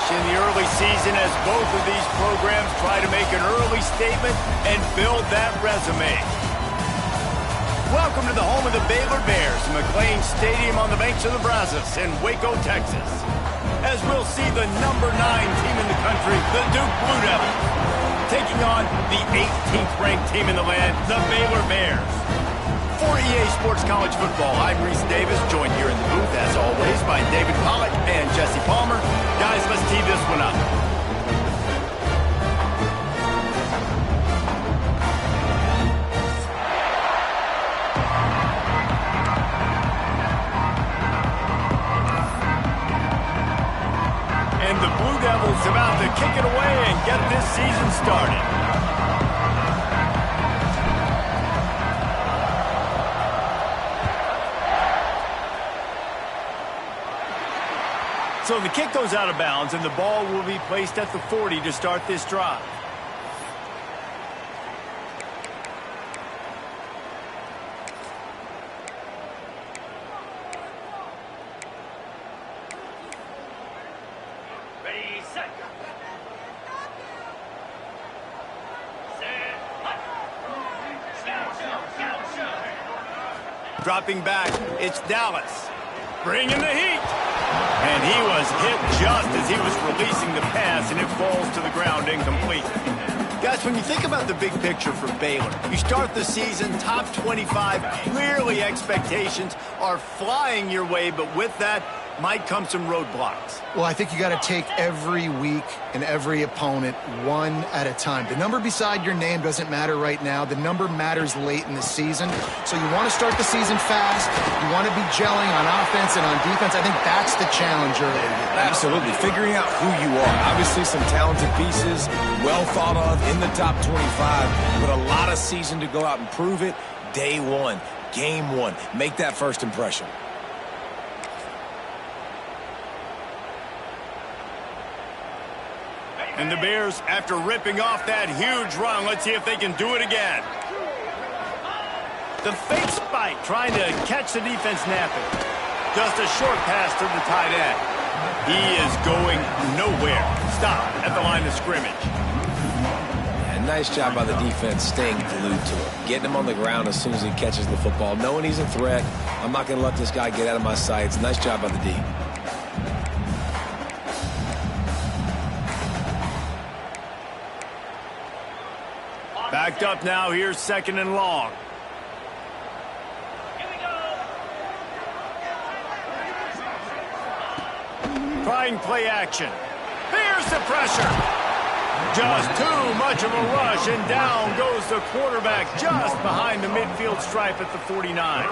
in the early season as both of these programs try to make an early statement and build that resume. Welcome to the home of the Baylor Bears, McLean Stadium on the banks of the Brazos in Waco, Texas. As we'll see the #9 team in the country, the Duke Blue Devils, taking on the 18th ranked team in the land, the Baylor Bears. For EA Sports College Football, I'm Reese Davis, joined here in the booth, as always, by David Pollack and Jesse Palmer. Guys, let's tee this one up. And the Blue Devils about to kick it away and get this season started. So the kick goes out of bounds, and the ball will be placed at the 40 to start this drive. Ready, set. Dropping back, it's Dallas. Bringing the heat. And he was hit just as he was releasing the pass, and it falls to the ground incomplete. Guys, when you think about the big picture for Baylor, you start the season top 25. Clearly, expectations are flying your way, but with that might come some roadblocks. Well, I think you got to take every week and every opponent one at a time. The number beside your name doesn't matter right now. The number matters late in the season. So you want to start the season fast. You want to be gelling on offense and on defense. I think that's the challenge early. Absolutely. Figuring out who you are. Obviously some talented pieces, well thought of in the top 25, but a lot of season to go out and prove it. Day one, game one. Make that first impression. And the Bears, after ripping off that huge run, let's see if they can do it again. The fake spike, trying to catch the defense napping. Just a short pass to the tight end. He is going nowhere. Stop at the line of scrimmage. Yeah, nice job by the defense staying glued to him. Getting him on the ground as soon as he catches the football. Knowing he's a threat, I'm not going to let this guy get out of my sights. Nice job by the D. Backed up now, here's 2nd and long. Here we go. Trying play action. There's the pressure. Just too much of a rush, and down goes the quarterback just behind the midfield stripe at the 49.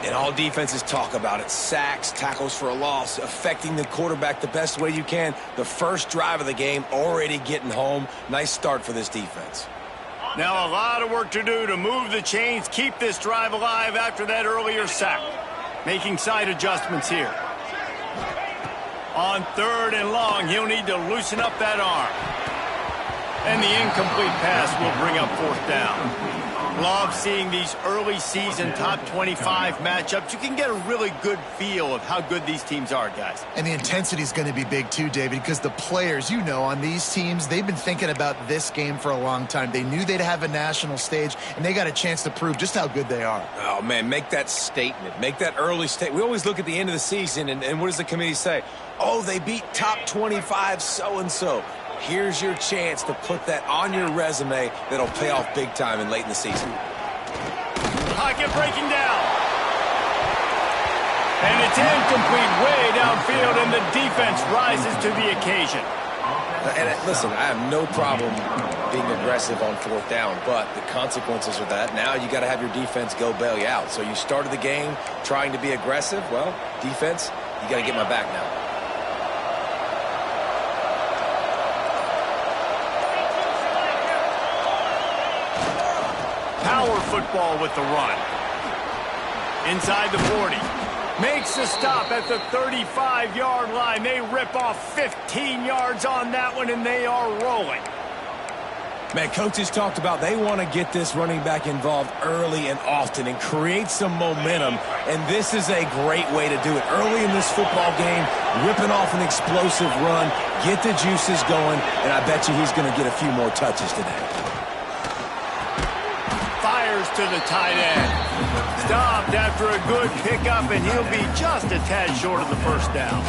And all defenses talk about it. Sacks, tackles for a loss, affecting the quarterback the best way you can. The first drive of the game already getting home. Nice start for this defense. Now a lot of work to do to move the chains, keep this drive alive after that earlier sack. Making side adjustments here. On 3rd and long, he'll need to loosen up that arm. And the incomplete pass will bring up 4th down. Love seeing these early season top 25 matchups. You can get a really good feel of how good these teams are, guys. And the intensity is going to be big too, David, because the players, you know, on these teams, they've been thinking about this game for a long time. They knew they'd have a national stage, and they got a chance to prove just how good they are. Oh, man, make that statement. Make that early statement. We always look at the end of the season, and what does the committee say? Oh, they beat top 25 so-and-so. Here's your chance to put that on your resume that'll pay off big time and late in the season. Pocket breaking down. And it's incomplete way downfield, and the defense rises to the occasion. And listen, I have no problem being aggressive on 4th down, but the consequences of that, now you got to have your defense go bail you out. So you started the game trying to be aggressive. Well, defense, you got to get my back now. Power football with the run. Inside the 40. Makes the stop at the 35-yard line. They rip off 15 yards on that one, and they are rolling. Man, coaches talked about they want to get this running back involved early and often and create some momentum, and this is a great way to do it. Early in this football game, ripping off an explosive run, get the juices going, and I bet you he's going to get a few more touches today. Fires to the tight end. Stopped after a good pickup, and he'll be just a tad short of the first down.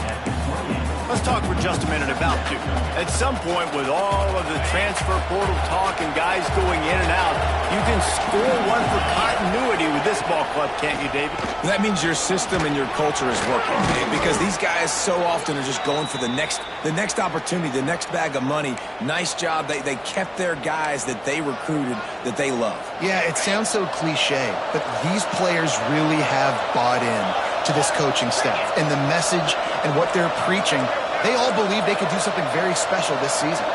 Let's talk for just a minute about Duke. At some point, with all of the transfer portal talk and guys going in and out, you can score one for continuity with this ball club, can't you, David? That means your system and your culture is working, because these guys so often are just going for the next opportunity, the next bag of money. Nice job. They kept their guys that they recruited, that they love. Yeah, it sounds so cliche, but these players really have bought in to this coaching staff and the message and what they're preaching. They all believe they could do something very special this season.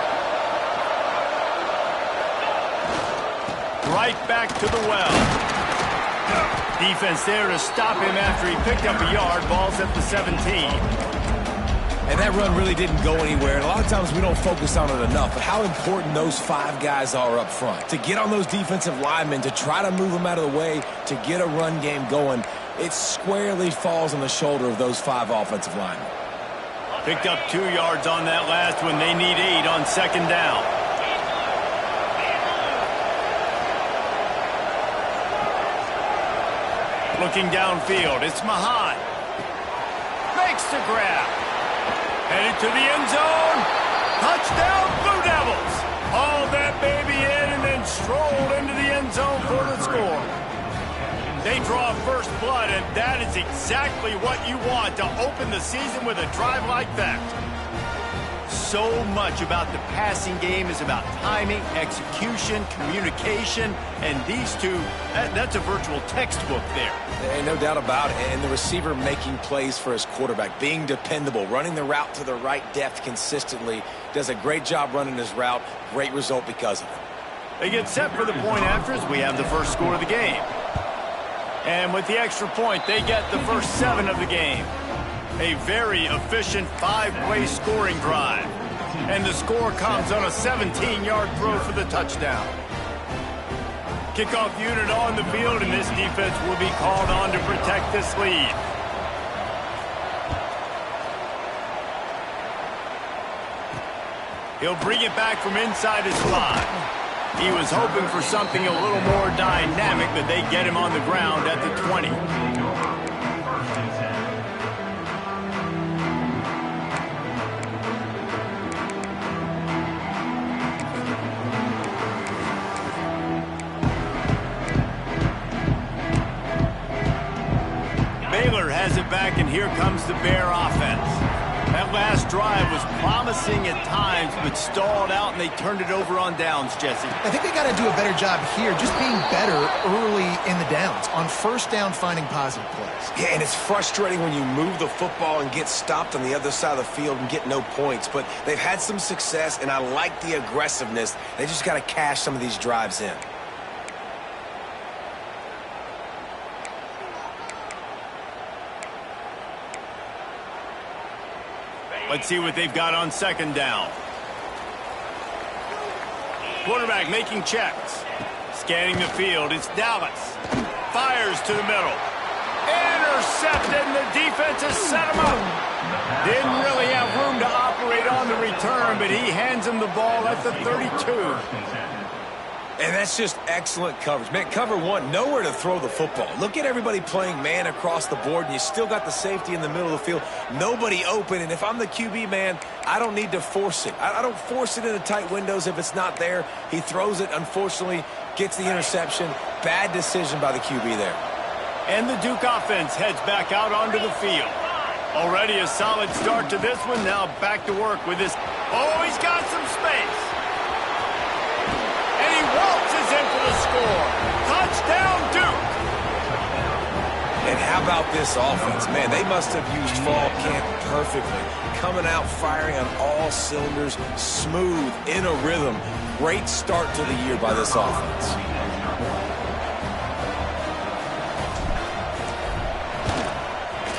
Right back to the well. Defense there to stop him after he picked up a yard. Ball's at the 17. And that run really didn't go anywhere. And a lot of times we don't focus on it enough, but how important those 5 guys are up front. To get on those defensive linemen, to try to move them out of the way, to get a run game going, it squarely falls on the shoulder of those 5 offensive linemen. Picked up 2 yards on that last one. They need 8 on second down. Looking downfield, it's Mahan. Makes the grab. Headed to the end zone. Touchdown, Blue Devils. Hauled that baby in and then strolled into the end zone for the score. They draw first blood, and that is exactly what you want to open the season with a drive like that. So much about the passing game is about timing, execution, communication, and these two, that's a virtual textbook there. And no doubt about it. And the receiver making plays for his quarterback, being dependable, running the route to the right depth consistently, does a great job running his route. Great result because of it. They get set for the point after as we have the first score of the game. And with the extra point, they get the first 7 of the game. A very efficient 5-play scoring drive. And the score comes on a 17-yard throw for the touchdown. Kickoff unit on the field, and this defense will be called on to protect this lead. He'll bring it back from inside his 5. He was hoping for something a little more dynamic, but they get him on the ground at the 20. Baylor has it back, and here comes the Bear offense. That last drive was promising at times, but stalled out, and they turned it over on downs, Jesse. I think they got to do a better job here, just being better early in the downs. On first down, finding positive plays. Yeah, and it's frustrating when you move the football and get stopped on the other side of the field and get no points. But they've had some success, and I like the aggressiveness. They just got to cash some of these drives in. Let's see what they've got on second down. Quarterback making checks. Scanning the field, it's Dallas. Fires to the middle. Intercepted, and the defense has set him up. Didn't really have room to operate on the return, but he hands him the ball at the 32. And that's just excellent coverage. Man, cover 1, nowhere to throw the football. Look at everybody playing man across the board, and you still got the safety in the middle of the field. Nobody open, and if I'm the QB, man, I don't need to force it. I don't force it into tight windows if it's not there. He throws it, unfortunately, gets the interception. Bad decision by the QB there. And the Duke offense heads back out onto the field. Already a solid start to this one. Now back to work with this. Oh, he's got some space. And he waltzes in for the score. Touchdown, Duke. And how about this offense? Man, they must have used fall camp perfectly. Coming out firing on all cylinders, smooth, in a rhythm. Great start to the year by this offense.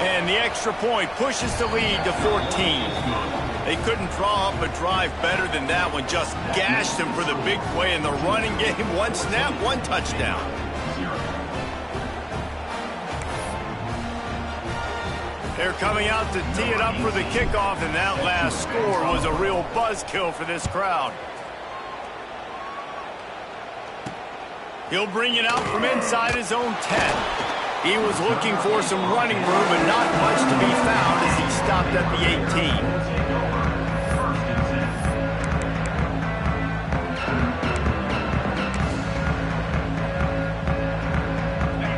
And the extra point pushes the lead to 14. They couldn't draw up a drive better than that one. Just gashed him for the big play in the running game. One snap, one touchdown. They're coming out to tee it up for the kickoff, and that last score was a real buzzkill for this crowd. He'll bring it out from inside his own 10. He was looking for some running room, but not much to be found as he stopped at the 18.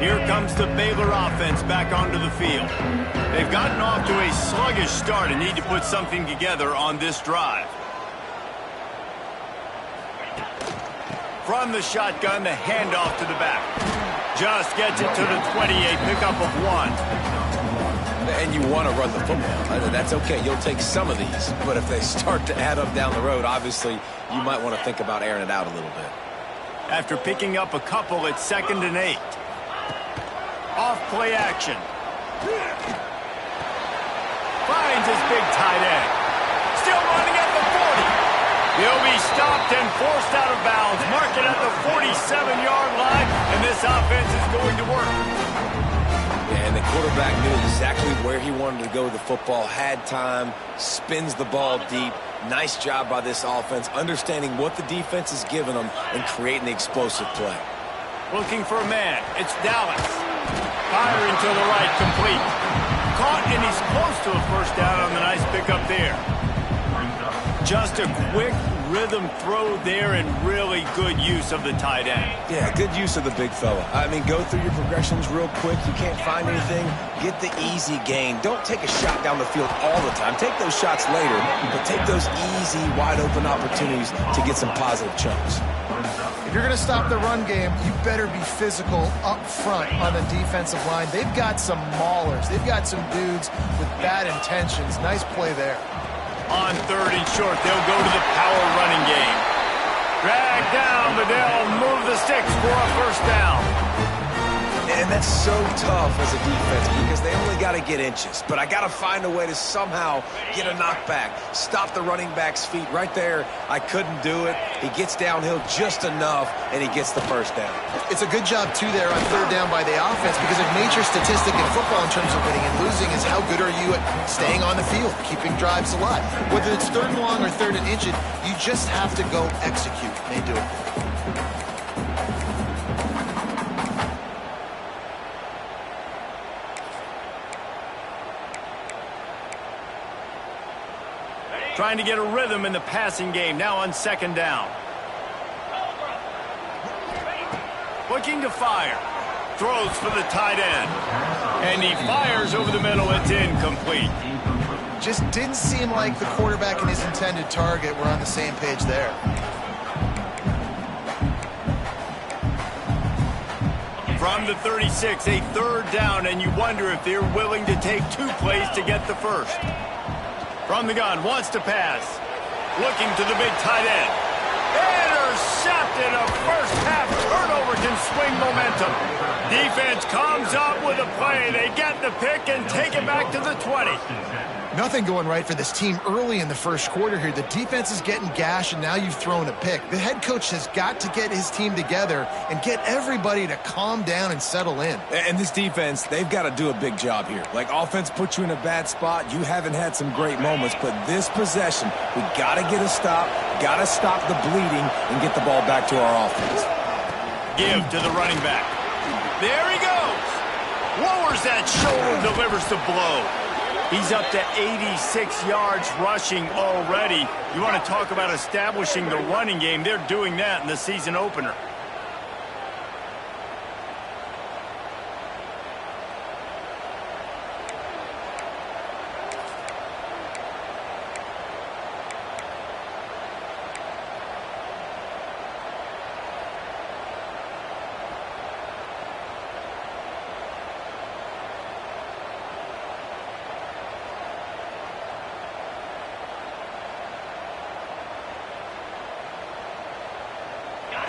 Here comes the Baylor offense back onto the field. They've gotten off to a sluggish start and need to put something together on this drive. From the shotgun, the handoff to the back. Just gets it to the 20, a pickup of 1. And you want to run the football. That's okay. You'll take some of these. But if they start to add up down the road, obviously, you might want to think about airing it out a little bit. After picking up a couple, it's 2nd and 8. Off play action. Finds his big tight end. Still running at the 40. He'll be stopped and forced out of bounds. Mark it at the 47-yard line, and this offense is going to work. Yeah, and the quarterback knew exactly where he wanted to go with the football, had time, spins the ball deep. Nice job by this offense, understanding what the defense is giving them and creating the explosive play. Looking for a man. It's Dallas. Firing to the right, complete. Caught, and he's close to a first down on the nice pickup there. Just a quick rhythm throw there and really good use of the tight end. Yeah, good use of the big fella. I mean, go through your progressions real quick. You can't find anything. Get the easy gain. Don't take a shot down the field all the time. Take those shots later, but take those easy, wide-open opportunities to get some positive chunks. If you're going to stop the run game, you better be physical up front on the defensive line. They've got some maulers. They've got some dudes with bad intentions. Nice play there. On 3rd and short, they'll go to the power running game. Drag down, but they'll move the sticks for a first down. And that's so tough as a defense because they only got to get inches. But I got to find a way to somehow get a knockback, stop the running back's feet. Right there, I couldn't do it. He gets downhill just enough, and he gets the first down. It's a good job, too, there on 3rd down by the offense because a major statistic in football in terms of winning and losing is how good are you at staying on the field, keeping drives alive. Whether it's 3rd and long or 3rd and inches, you just have to go execute. They do it. Trying to get a rhythm in the passing game, now on 2nd down. Looking to fire. Throws for the tight end. And he fires over the middle. It's incomplete. Just didn't seem like the quarterback and his intended target were on the same page there. From the 36, a 3rd down, and you wonder if they're willing to take 2 plays to get the first. From the gun, wants to pass. Looking to the big tight end. Intercepted. A first-half turnover can swing momentum. Defense comes up with a play. They get the pick and take it back to the 20. Nothing going right for this team early in the first quarter here. The defense is getting gashed, and now you've thrown a pick. The head coach has got to get his team together and get everybody to calm down and settle in. And this defense, they've got to do a big job here. Like, offense puts you in a bad spot. You haven't had some great moments, but this possession, we got to get a stop, got to stop the bleeding, and get the ball back to our offense. Give to the running back. There he goes. Lowers that shoulder, delivers the blow. He's up to 86 yards rushing already. You want to talk about establishing the running game. They're doing that in the season opener.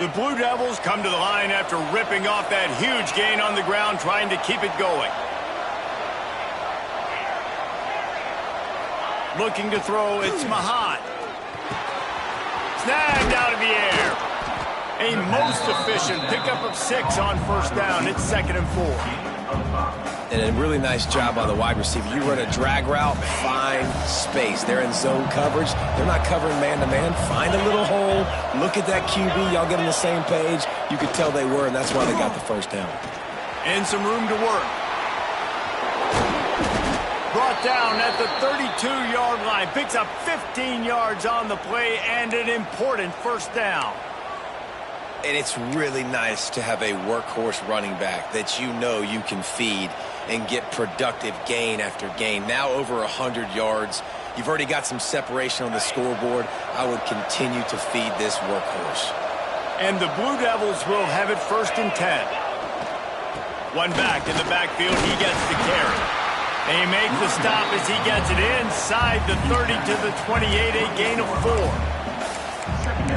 The Blue Devils come to the line after ripping off that huge gain on the ground, trying to keep it going. Looking to throw, it's Mahat. Snagged out of the air. A most efficient pickup of 6 on first down. It's 2nd and 4. And a really nice job by the wide receiver. You run a drag route, find space. They're in zone coverage. They're not covering man-to-man. Find a little hole. Look at that QB. Y'all get on the same page. You could tell they were, and that's why they got the first down. And some room to work. Brought down at the 32-yard line. Picks up 15 yards on the play and an important first down. And it's really nice to have a workhorse running back that you know you can feed and get productive gain after gain. Now over 100 yards. You've already got some separation on the scoreboard. I would continue to feed this workhorse. And the Blue Devils will have it 1st and 10. One back in the backfield. He gets the carry. They make the stop as he gets it inside the 30 to the 28, a gain of 4.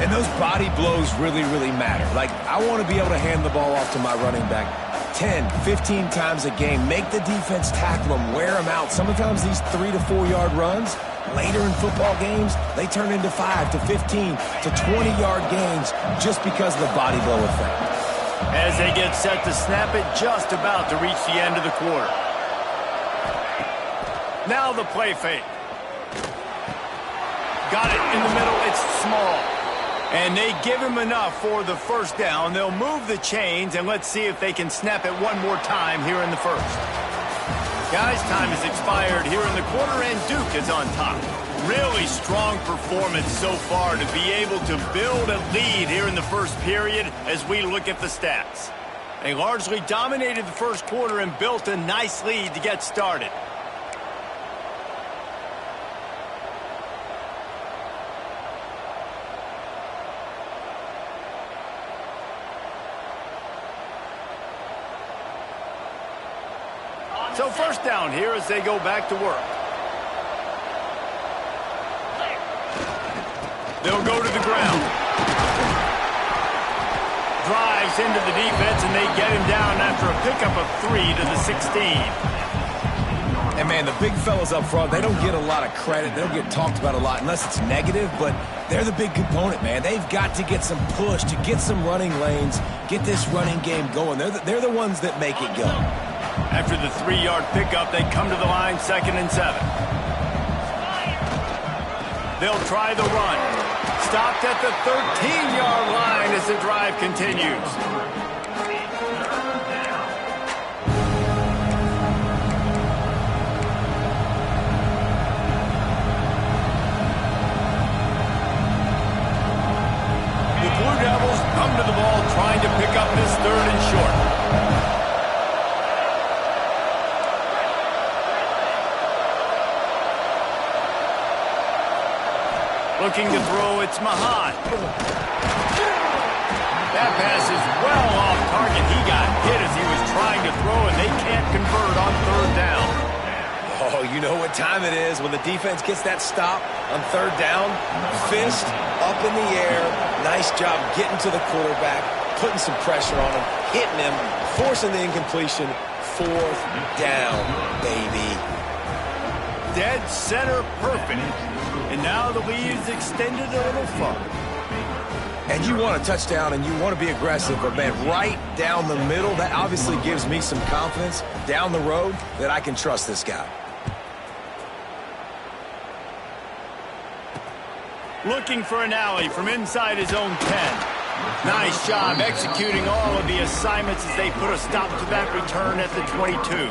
And those body blows really, really matter. Like, I want to be able to hand the ball off to my running back 10, 15 times a game. Make the defense tackle them, wear them out. Sometimes these 3 to 4 yard runs, later in football games, they turn into 5 to 15 to 20 yard gains just because of the body blow effect. As they get set to snap it, just about to reach the end of the quarter. Now the play fake. Got it in the middle. It's small. And they give him enough for the first down. They'll move the chains, and let's see if they can snap it one more time here in the first. Guys, time has expired here in the quarter, and Duke is on top. Really strong performance so far to be able to build a lead here in the first period as we look at the stats. They largely dominated the first quarter and built a nice lead to get started. So first down here as they go back to work. They'll go to the ground. Drives into the defense, and they get him down after a pickup of 3 to the 16. And, man, the big fellas up front, they don't get a lot of credit. They don't get talked about a lot unless it's negative, but they're the big component, man. They've got to get some push, to get some running lanes, get this running game going. They're the ones that make it go. After the 3-yard pickup, they come to the line, 2nd and 7. They'll try the run. Stopped at the 13-yard line as the drive continues. The Blue Devils come to the ball trying to pick up this 3rd and short. Looking to throw, it's Mahat. That pass is well off target. He got hit as he was trying to throw, and they can't convert on 3rd down. Oh, you know what time it is when the defense gets that stop on 3rd down. Fist up in the air. Nice job getting to the quarterback, putting some pressure on him, hitting him, forcing the incompletion. 4th down, baby. Dead center perfect. And now the lead is extended a little further. And you want a touchdown and you want to be aggressive, but, man, right down the middle, that obviously gives me some confidence down the road that I can trust this guy. Looking for an alley from inside his own 10. Nice job executing all of the assignments as they put a stop to that return at the 22.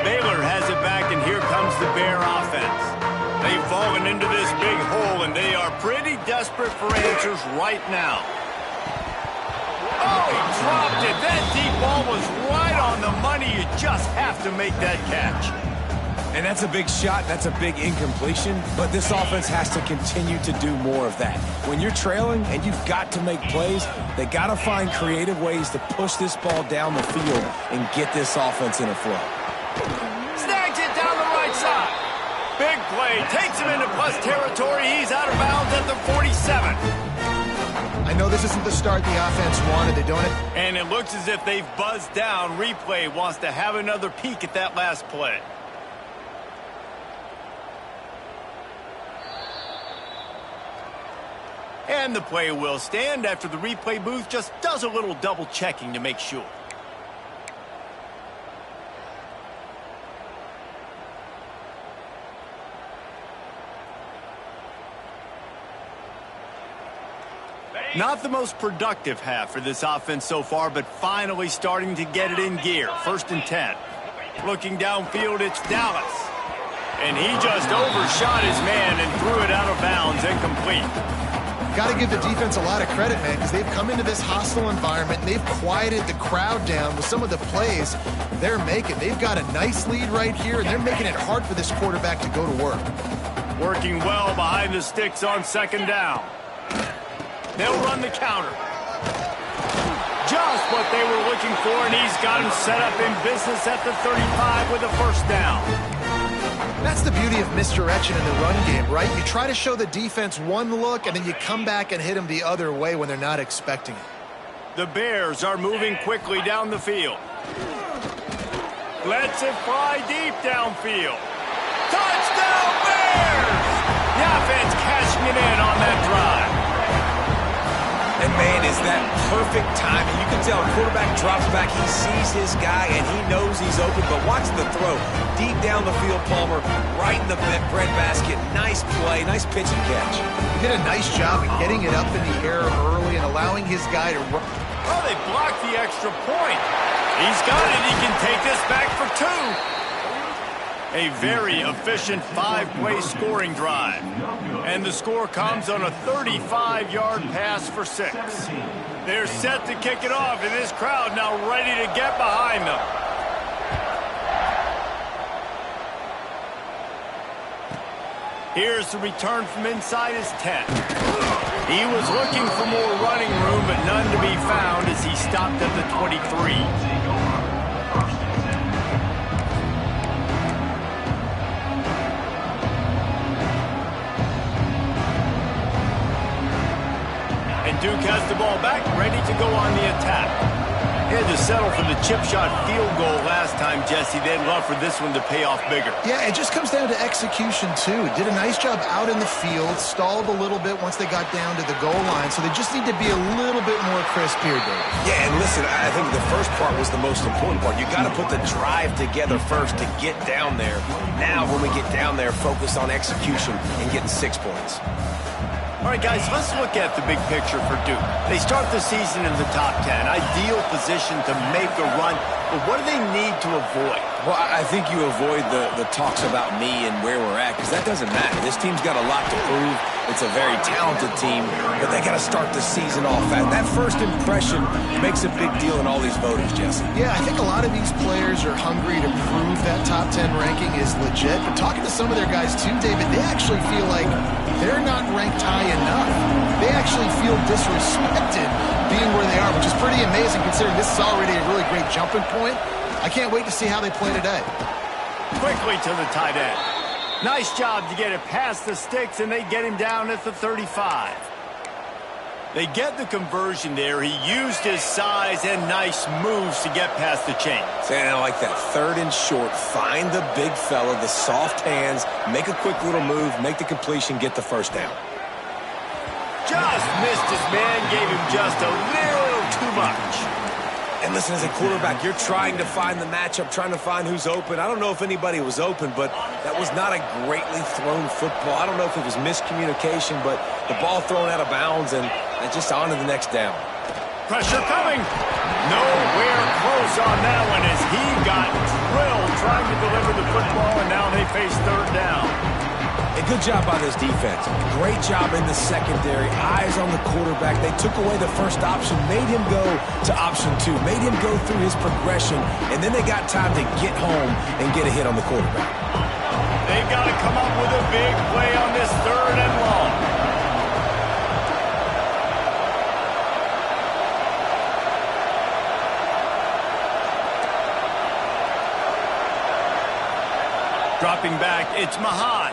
Baylor has it back, and here comes the Bear offense. They've fallen into this big hole, and they are pretty desperate for answers right now. Oh, he dropped it. That deep ball was right on the money. You just have to make that catch. And that's a big shot. That's a big incompletion. But this offense has to continue to do more of that. When you're trailing and you've got to make plays, they got to find creative ways to push this ball down the field and get this offense in a flow. Snags it down the right side. Big him into plus territory. He's out of bounds at the 47. I know this isn't the start the offense wanted. They don't. And it looks as if they've buzzed down. Replay wants to have another peek at that last play. And the play will stand after the replay booth just does a little double checking to make sure. Not the most productive half for this offense so far, but finally starting to get it in gear. 1st and 10. Looking downfield, it's Dallas. And he just overshot his man and threw it out of bounds, incomplete. Got to give the defense a lot of credit, man, because they've come into this hostile environment and they've quieted the crowd down with some of the plays they're making. They've got a nice lead right here, and they're making it hard for this quarterback to go to work. Working well behind the sticks on 2nd down. They'll run the counter. Just what they were looking for, and he's got him set up in business at the 35 with a 1st down. That's the beauty of misdirection in the run game, right? You try to show the defense one look, and then you come back and hit them the other way when they're not expecting it. The Bears are moving quickly down the field. Lets it fly deep downfield. Touchdown, Bears! The offense cashing it in on that drive. And, man, is that perfect timing. You can tell a quarterback drops back. He sees his guy, and he knows he's open. But watch the throw. Deep down the field, Palmer, right in the breadbasket. Nice play, nice pitch and catch. He did a nice job of getting it up in the air early and allowing his guy to run. Oh, they blocked the extra point. He's got it. He can take this back for 2. A very efficient 5-play scoring drive. And the score comes on a 35-yard pass for 6. They're set to kick it off, and this crowd now ready to get behind them. Here's the return from inside his 10. He was looking for more running room, but none to be found as he stopped at the 23. Duke has the ball back, ready to go on the attack. He had to settle for the chip shot field goal last time, Jesse. They'd love for this one to pay off bigger. Yeah, it just comes down to execution, too. Did a nice job out in the field, stalled a little bit once they got down to the goal line, so they just need to be a little bit more crisp here, Dave. Yeah, and listen, I think the first part was the most important part. You got to put the drive together first to get down there. Now, when we get down there, focus on execution and getting 6 points. All right, guys, let's look at the big picture for Duke. They start the season in the top 10. Ideal position to make a run, but what do they need to avoid? Well, I think you avoid the talks about me and where we're at, because that doesn't matter. This team's got a lot to prove. It's a very talented team, but they got to start the season off fast. That first impression makes a big deal in all these voters, Jesse. Yeah, I think a lot of these players are hungry to prove that top 10 ranking is legit. But talking to some of their guys, too, David, they actually feel like they're not ranked high enough. They actually feel disrespected being where they are, which is pretty amazing considering this is already a really great jumping point. I can't wait to see how they play today. Quickly to the tight end. Nice job to get it past the sticks, and they get him down at the 35. They get the conversion there. He used his size and nice moves to get past the chain. And I like that 3rd and short. Find the big fella, the soft hands, make a quick little move, make the completion, get the 1st down. Just missed his man, gave him just a little too much. And listen, as a quarterback, you're trying to find the matchup, trying to find who's open. I don't know if anybody was open, but that was not a greatly thrown football. I don't know if it was miscommunication, but the ball thrown out of bounds, and just on to the next down. Pressure coming. Nowhere close on that one as he got drilled trying to deliver the football, and now they face 3rd down. A good job by this defense. Great job in the secondary. Eyes on the quarterback. They took away the first option, made him go to option 2, made him go through his progression, and then they got time to get home and get a hit on the quarterback. They've got to come up with a big play on this 3rd and long. Dropping back, it's Mahan.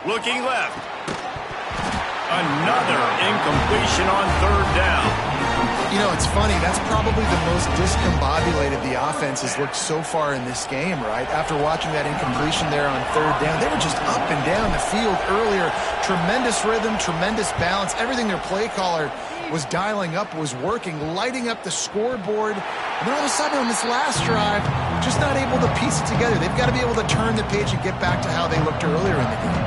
Looking left. Another incompletion on third down. You know, it's funny. That's probably the most discombobulated the offense has looked so far in this game, right? After watching that incompletion there on third down, they were just up and down the field earlier. Tremendous rhythm, tremendous balance. Everything their play caller was dialing up was working, lighting up the scoreboard. And then all of a sudden on this last drive, just not able to piece it together. They've got to be able to turn the page and get back to how they looked earlier in the game.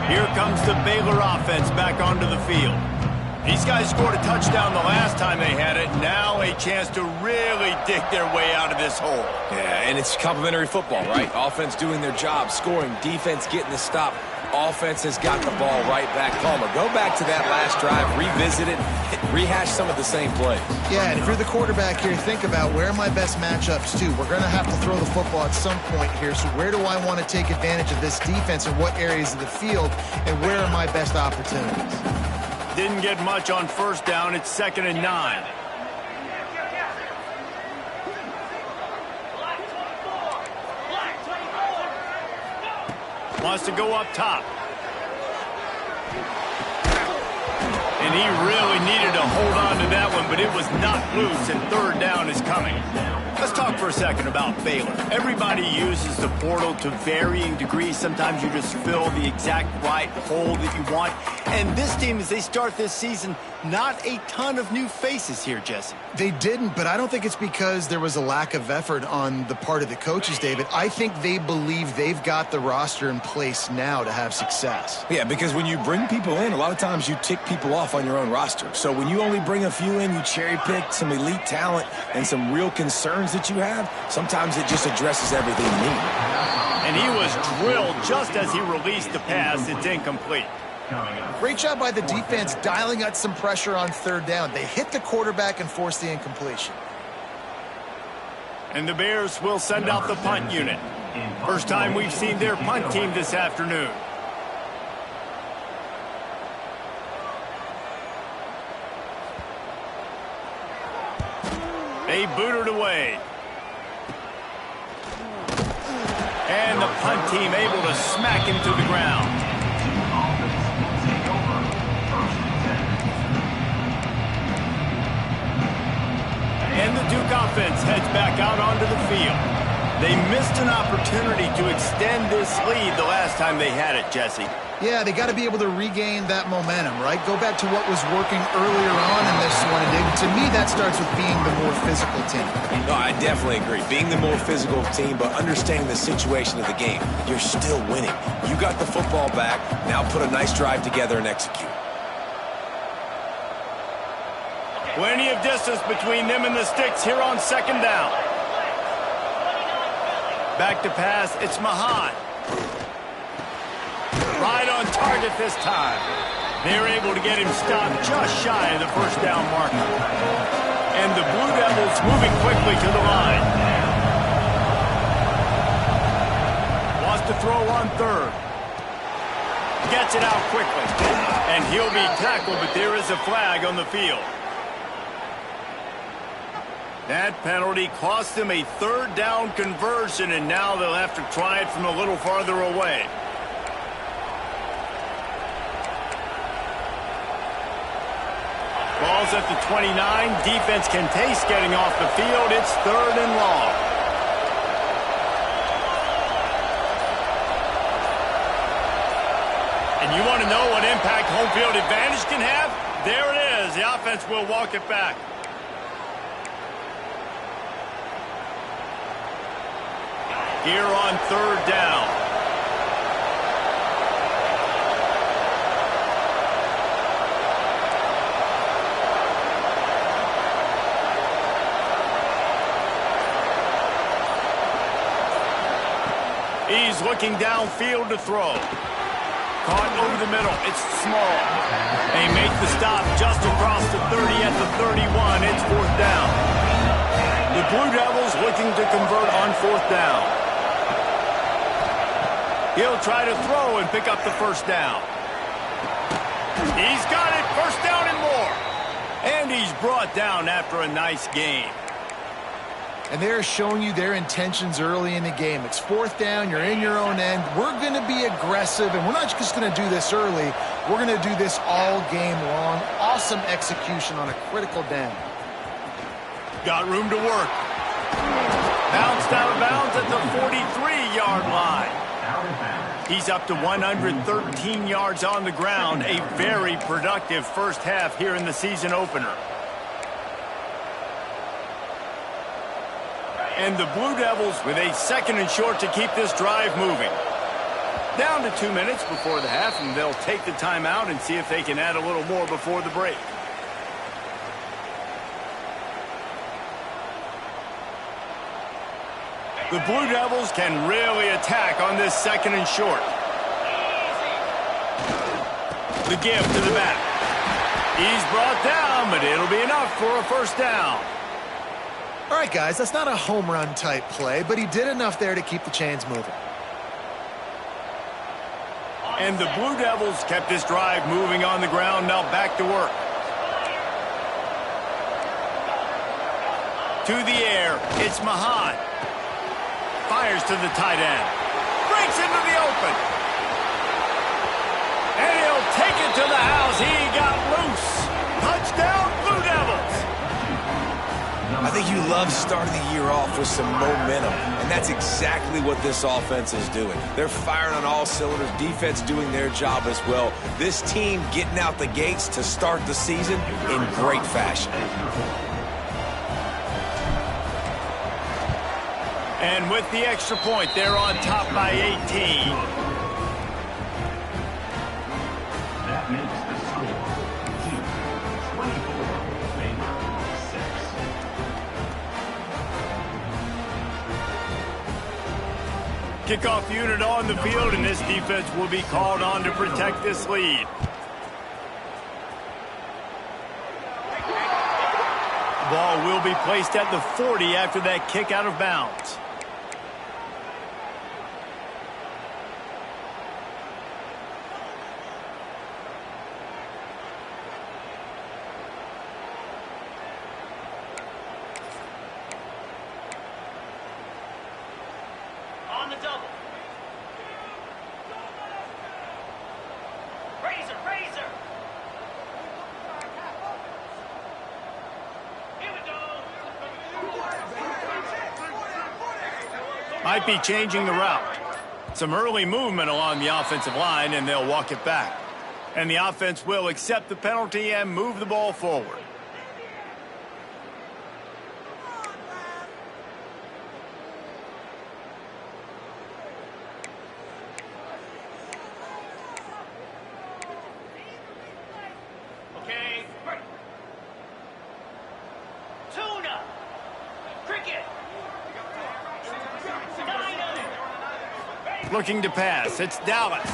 Here comes the Baylor offense back onto the field. These guys scored a touchdown the last time they had it. Now a chance to really dig their way out of this hole. Yeah, and it's complimentary football, right? Offense doing their job, scoring, defense getting the stop. Offense has got the ball right back. Palmer, go back to that last drive, revisit it, rehash some of the same plays. Yeah, and if you're the quarterback here, think about where are my best matchups too. We're going to have to throw the football at some point here, so where do I want to take advantage of this defense and what areas of the field, and where are my best opportunities? Didn't get much on first down. It's 2nd and 9. Wants to go up top. And he really needed to hold on to that one, but it was not loose, and third down is coming. Let's talk for a second about Baylor. Everybody uses the portal to varying degrees. Sometimes you just fill the exact right hole that you want. And this team, as they start this season, not a ton of new faces here, Jesse. They didn't, but I don't think it's because there was a lack of effort on the part of the coaches, David. I think they believe they've got the roster in place now to have success. Yeah, because when you bring people in, a lot of times you tick people off on your own roster. So when you only bring a few in, you cherry-pick some elite talent and some real concerns that you have, sometimes it just addresses everything you need. And he was drilled just as he released the pass. It's incomplete. Great job by the defense dialing out some pressure on third down. They hit the quarterback and forced the incompletion. And the Bears will send out the punt unit. First time we've seen their punt team this afternoon. They boot it away. And the punt team able to smack him to the ground. And the Duke offense heads back out onto the field. They missed an opportunity to extend this lead the last time they had it, Jesse. Yeah, they got to be able to regain that momentum, right? Go back to what was working earlier on in this one. And David, to me, that starts with being the more physical team. No, I definitely agree. Being the more physical team, but understanding the situation of the game. You're still winning. You got the football back. Now put a nice drive together and execute. Plenty of distance between them and the sticks here on 2nd down. Back to pass, it's Mahan. Right on target this time. They're able to get him stopped just shy of the first down marker. And the Blue Devils moving quickly to the line. Wants to throw on third. Gets it out quickly. And he'll be tackled, but there is a flag on the field. That penalty cost them a third down conversion, and now they'll have to try it from a little farther away. Ball's at the 29. Defense can taste getting off the field. It's 3rd and long. And you want to know what impact home field advantage can have? There it is. The offense will walk it back. Here on 3rd down. He's looking downfield to throw. Caught over the middle. It's small. They make the stop just across the 30 at the 31. It's 4th down. The Blue Devils looking to convert on 4th down. He'll try to throw and pick up the first down. He's got it. First down and more. And he's brought down after a nice gain. And they're showing you their intentions early in the game. It's fourth down. You're in your own end. We're going to be aggressive, and we're not just going to do this early. We're going to do this all game long. Awesome execution on a critical down. Got room to work. Bounced out of bounds at the 43-yard line. He's up to 113 yards on the ground. A very productive first half here in the season opener. And the Blue Devils with a second and short to keep this drive moving. Down to 2 minutes before the half, and they'll take the timeout and see if they can add a little more before the break. The Blue Devils can really attack on this second and short. The give to the back. He's brought down, but it'll be enough for a first down. All right, guys, that's not a home run type play, but he did enough there to keep the chains moving. And the Blue Devils kept this drive moving on the ground. Now back to work. To the air, it's Mahan. Fires to the tight end. Breaks into the open. And he'll take it to the house. He got loose. Touchdown, Blue Devils. I think you love starting the year off with some momentum, and that's exactly what this offense is doing. They're firing on all cylinders, defense doing their job as well. This team getting out the gates to start the season in great fashion. And with the extra point, they're on top by 18. That makes the score 24, Baylors 6. Kickoff unit on the field, and this defense will be called on to protect this lead. Ball will be placed at the 40 after that kick out of bounds. On the double. Razor, razor. Here we go. Might be changing the route. Some early movement along the offensive line, and they'll walk it back. And the offense will accept the penalty and move the ball forward. Okay. Tuna. Cricket. Dino. Looking to pass. It's Dallas.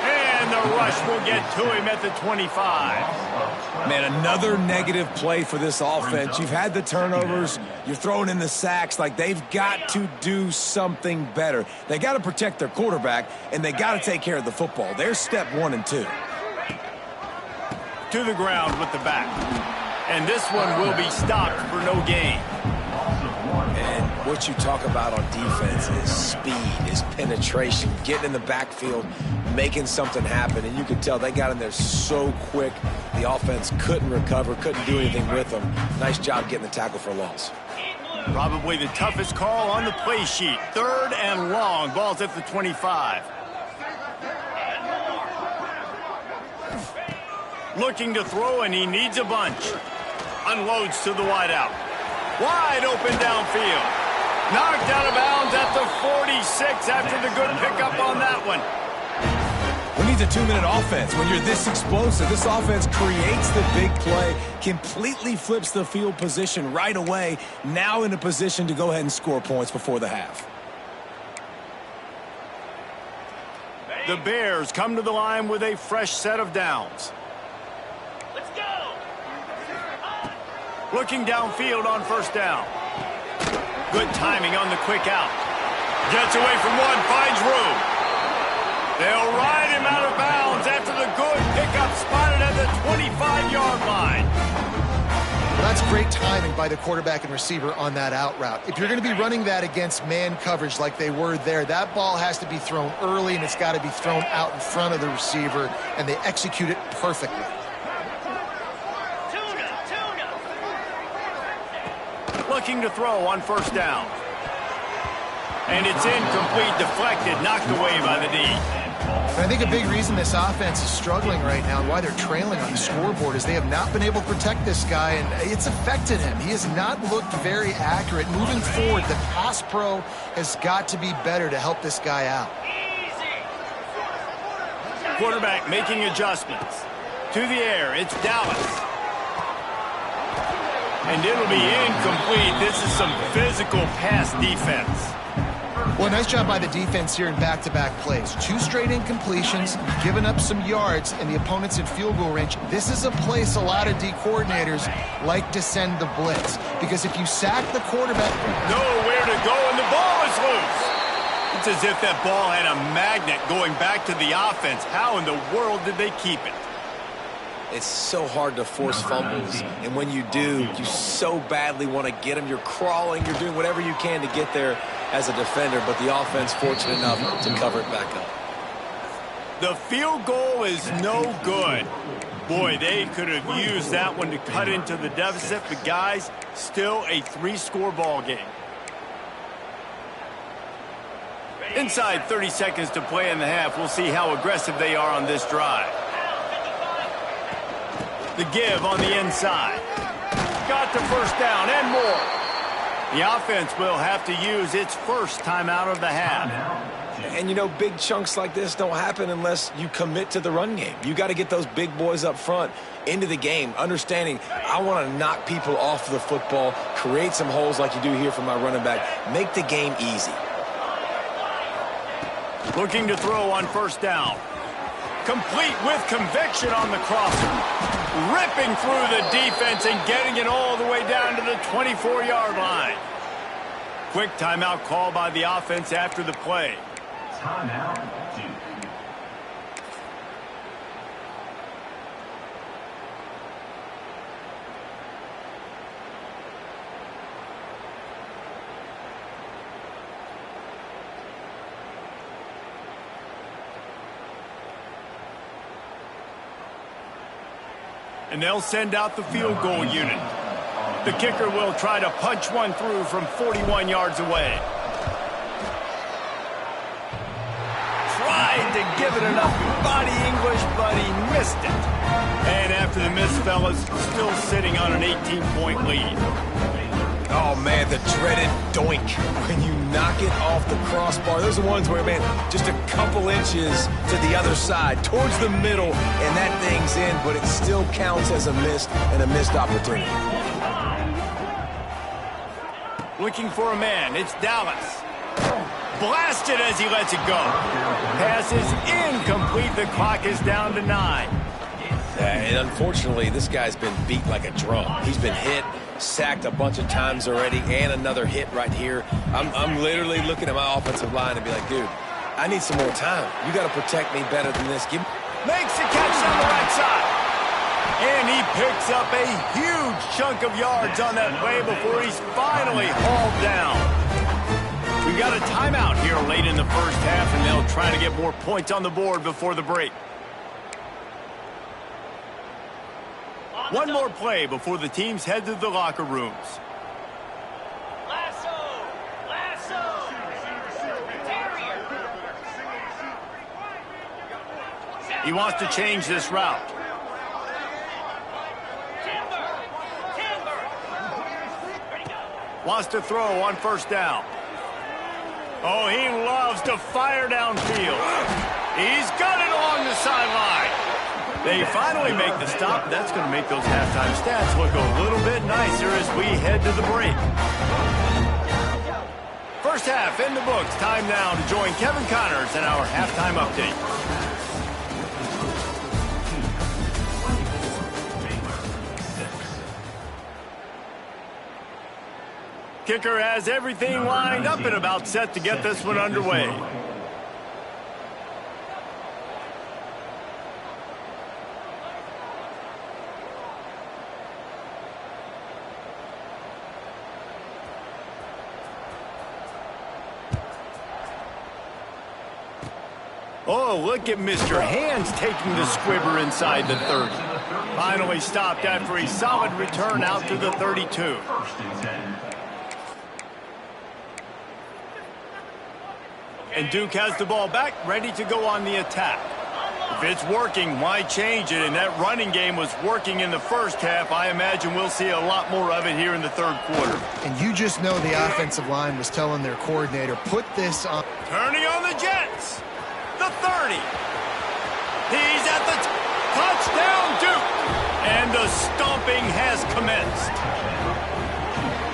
And the rush will get to him at the 25. Man, another negative play for this offense. You've had the turnovers. You're throwing in the sacks. Like, they've got to do something better. They got to protect their quarterback, and they got to take care of the football. There's step 1 and 2. To the ground with the back. And this one will be stopped for no gain. And what you talk about on defense is speed, is penetration, getting in the backfield, making something happen. And you can tell they got in there so quick. The offense couldn't recover, couldn't do anything with them. Nice job getting the tackle for loss. Probably the toughest call on the play sheet. 3rd and long. Ball's at the 25. Looking to throw, and he needs a bunch. Unloads to the wideout. Wide open downfield. Knocked out of bounds at the 46 after the good pickup on that one. Who needs a 2-minute offense? When you're this explosive, this offense creates the big play, completely flips the field position right away, now in a position to go ahead and score points before the half. The Bears come to the line with a fresh set of downs. Let's go. Looking downfield on first down. Good timing on the quick out. Gets away from one, finds room. They'll ride him out of bounds after the good pickup spotted at the 25-yard line. Well, that's great timing by the quarterback and receiver on that out route. If you're going to be running that against man coverage like they were there, that ball has to be thrown early, and it's got to be thrown out in front of the receiver, and they execute it perfectly. Looking to throw on first down. And it's incomplete, deflected, knocked away by the D. And I think a big reason this offense is struggling right now and why they're trailing on the scoreboard is they have not been able to protect this guy, and it's affected him. He has not looked very accurate. Moving forward, the pass pro has got to be better to help this guy out. Quarterback making adjustments. To the air, it's Dallas. And it'll be incomplete. This is some physical pass defense. Well, nice job by the defense here in back-to-back plays. 2 straight incompletions, giving up some yards, and the opponent's in field goal range. This is a place a lot of D coordinators like to send the blitz, because if you sack the quarterback... Nowhere to go, and the ball is loose. It's as if that ball had a magnet going back to the offense. How in the world did they keep it? It's so hard to force fumbles, and when you do, you so badly want to get them. You're crawling, you're doing whatever you can to get there as a defender, but the offense fortunate enough to cover it back up. The field goal is no good. Boy, they could have used that one to cut into the deficit, but guys, still a 3-score ball game. Inside 30 seconds to play in the half, we'll see how aggressive they are on this drive. The give on the inside. Got the first down and more. The offense will have to use its first timeout of the half. And, you know, big chunks like this don't happen unless you commit to the run game. You got to get those big boys up front into the game, understanding I want to knock people off the football, create some holes like you do here for my running back, make the game easy. Looking to throw on first down. Complete with conviction on the crosser. Ripping through the defense and getting it all the way down to the 24-yard line. Quick timeout call by the offense after the play. Timeout, Duke. And they'll send out the field goal unit. The kicker will try to punch one through from 41 yards away. Tried to give it enough body English, but he missed it. And after the miss, fellas, still sitting on an 18-point lead. Oh, man, the dreaded doink. When you knock it off the crossbar, those are the ones where, man, just a couple inches to the other side, towards the middle, and that thing's in, but it still counts as a missed opportunity. Looking for a man, it's Dallas. Blasted as he lets it go. Pass is incomplete, the clock is down to 9. And unfortunately, this guy's been beat like a drum. He's been hit, sacked a bunch of times already, and another hit right here. I'm literally looking at my offensive line and be like, dude, I need some more time. You got to protect me better than this. Makes the catch on the right side. And he picks up a huge chunk of yards on that play before he's finally hauled down. We got a timeout here late in the first half, and they'll try to get more points on the board before the break. One more play before the teams head to the locker rooms. Lasso! He wants to change this route. Wants to throw on first down. Oh, he loves to fire downfield. He's got it along the sideline. They finally make the stop. That's going to make those halftime stats look a little bit nicer as we head to the break. First half in the books. Time now to join Kevin Connors in our halftime update. Kicker has everything lined up and about set to get this one underway. Oh, look at Mr. Hands taking the squibber inside the 30. Finally stopped after a solid return out to the 32. First and 10. And Duke has the ball back, ready to go on the attack. If it's working, why change it? And that running game was working in the first half. I imagine we'll see a lot more of it here in the third quarter. And you just know the offensive line was telling their coordinator, put this on. Turning on the Jets. The 30. He's at the touchdown, Duke. And the stomping has commenced.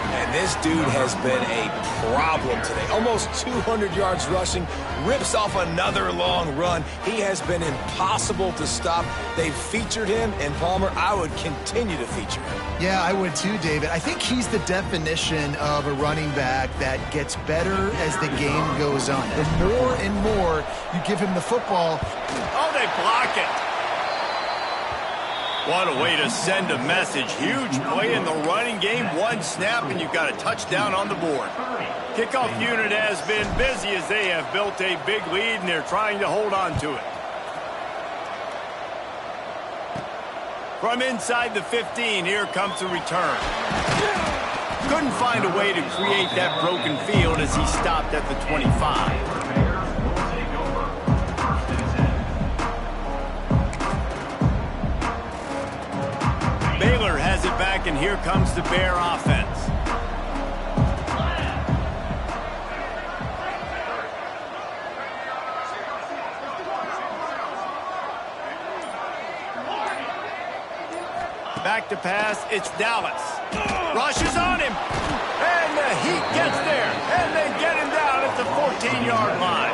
And this dude has been a problem today. Almost 200 yards rushing, rips off another long run. He has been impossible to stop. They've featured him, and Palmer, I would continue to feature him. Yeah, I would too, David. I think he's the definition of a running back that gets better as the game goes on. The more and more you give him the football. Oh, they block it. What a way to send a message. Huge play in the running game. One snap, and you've got a touchdown on the board. Kickoff unit has been busy as they have built a big lead, and they're trying to hold on to it. From inside the 15, here comes the return. Couldn't find a way to create that broken field as he stopped at the 25. Baylor has it back, and here comes the Bear offense. Back to pass, it's Dallas. Rushes on him, and the Heat gets there, and they get him down at the 14-yard line.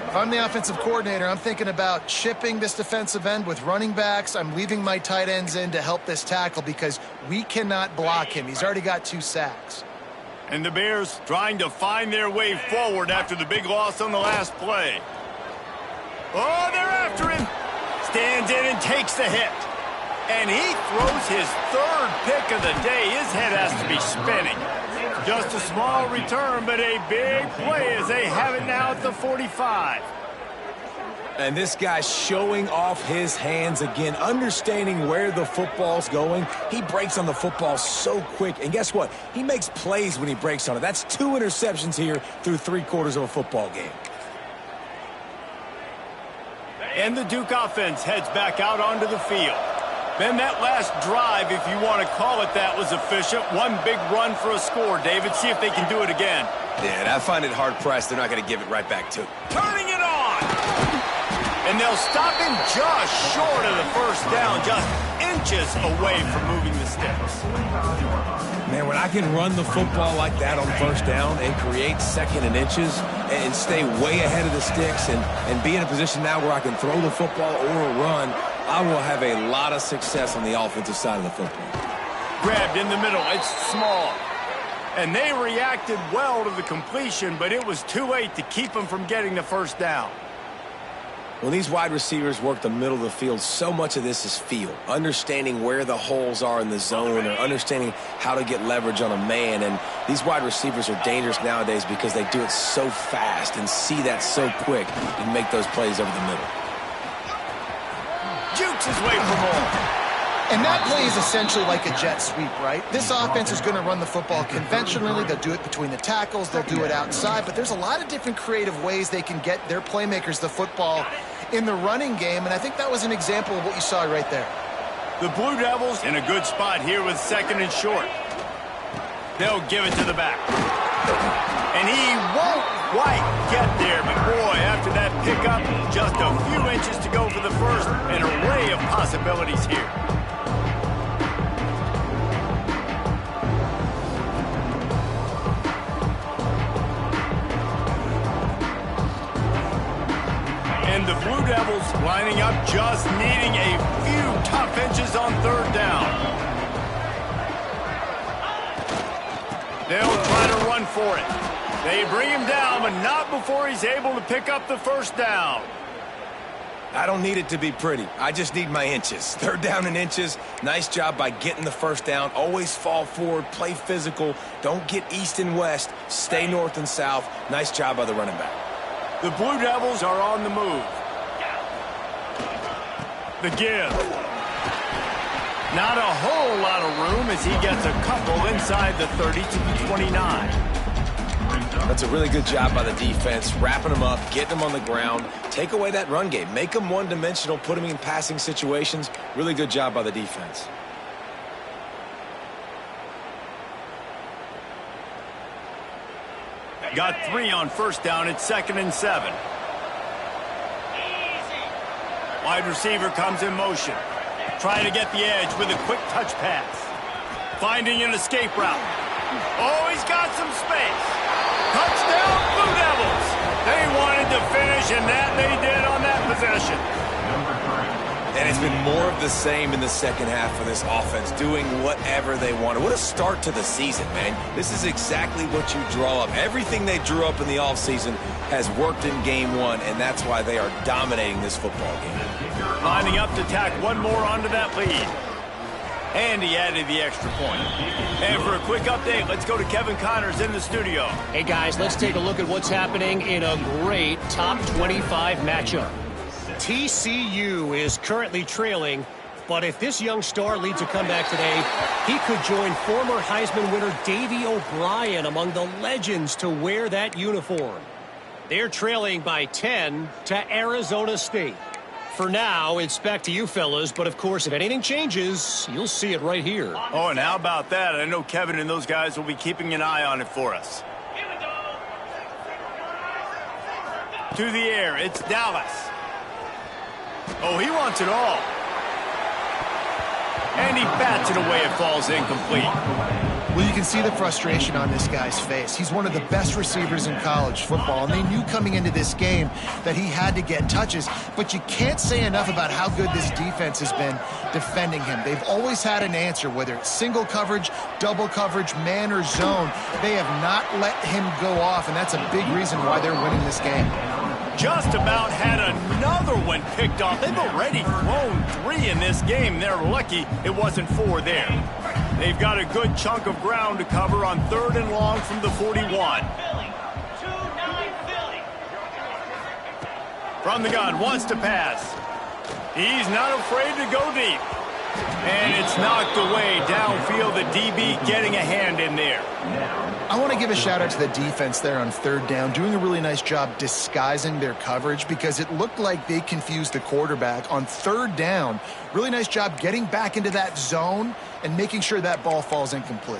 If I'm the offensive coordinator, I'm thinking about chipping this defensive end with running backs. I'm leaving my tight ends in to help this tackle because we cannot block him. He's already got 2 sacks. And the Bears trying to find their way forward after the big loss on the last play. Oh, they're after him. Stands in and takes the hit. And he throws his 3rd pick of the day. His head has to be spinning. Just a small return, but a big play as they have it now at the 45. And this guy's showing off his hands again, understanding where the football's going. He breaks on the football so quick. And guess what? He makes plays when he breaks on it. That's 2 interceptions here through 3 quarters of a football game. And the Duke offense heads back out onto the field. Ben, that last drive, if you want to call it that, was efficient. One big run for a score, David. See if they can do it again. Yeah, and I find it hard-pressed. They're not going to give it right back to him. Turning it on! And they'll stop him just short of the first down, just inches away from moving the sticks. Man, when I can run the football like that on first down and create 2nd and inches and stay way ahead of the sticks and be in a position now where I can throw the football or run, I will have a lot of success on the offensive side of the football. Grabbed in the middle. It's small. And they reacted well to the completion, but it was too late to keep them from getting the first down. When these wide receivers work the middle of the field, so much of this is feel. Understanding where the holes are in the zone or understanding how to get leverage on a man. And these wide receivers are dangerous nowadays because they do it so fast and see that so quick and make those plays over the middle. Jukes his way for more. And that play is essentially like a jet sweep, right? This offense is going to run the football conventionally. They'll do it between the tackles. They'll do it outside. But there's a lot of different creative ways they can get their playmakers the football in the running game. And I think that was an example of what you saw right there. The Blue Devils in a good spot here with 2nd and short. They'll give it to the back. And he won't quite get there. But boy, after that pickup, just a few inches to go for the first. An array of possibilities here. And the Blue Devils lining up, just needing a few tough inches on 3rd down. They'll try to run for it. They bring him down, but not before he's able to pick up the first down. I don't need it to be pretty. I just need my inches. 3rd down and inches. Nice job by getting the first down. Always fall forward, play physical. Don't get east and west. Stay north and south. Nice job by the running back. The Blue Devils are on the move. The give. Not a whole lot of room as he gets a couple inside the 30 to the 29. That's a really good job by the defense, wrapping them up, getting them on the ground. Take away that run game. Make them one-dimensional, put them in passing situations. Really good job by the defense. Got 3 on first down. It's 2nd and 7. Wide receiver comes in motion. Trying to get the edge with a quick touch pass. Finding an escape route. Oh, he's got some space. Touchdown, Blue Devils. They wanted to finish, and that they did on that possession. And it's been more of the same in the second half of this offense, doing whatever they wanted. What a start to the season, man. This is exactly what you draw up. Everything they drew up in the offseason has worked in game 1, and that's why they are dominating this football game. Lining up to tack one more onto that lead. And he added the extra point. And for a quick update, let's go to Kevin Connors in the studio. Hey, guys, let's take a look at what's happening in a great top 25 matchup. TCU is currently trailing, but if this young star leads a comeback today, he could join former Heisman winner Davey O'Brien among the legends to wear that uniform. They're trailing by 10 to Arizona State. For now, it's back to you fellas, but of course, if anything changes, you'll see it right here. Oh, and how about that? I know Kevin and those guys will be keeping an eye on it for us. Here we go. To the air, it's Dallas. Oh, he wants it all. And he bats it away. It falls incomplete. Well, you can see the frustration on this guy's face. He's one of the best receivers in college football, and they knew coming into this game that he had to get touches, but you can't say enough about how good this defense has been defending him. They've always had an answer, whether it's single coverage, double coverage, man or zone. They have not let him go off, and that's a big reason why they're winning this game. Just about had another one picked off. They've already thrown 3 in this game. They're lucky it wasn't 4 there. They've got a good chunk of ground to cover on 3rd and long from the 41. Philly. 2-9 Philly. From the gun, wants to pass. He's not afraid to go deep. And it's knocked away downfield. The DB getting a hand in there. I want to give a shout out to the defense there on 3rd down, doing a really nice job disguising their coverage because it looked like they confused the quarterback on 3rd down. Really nice job getting back into that zone and making sure that ball falls incomplete.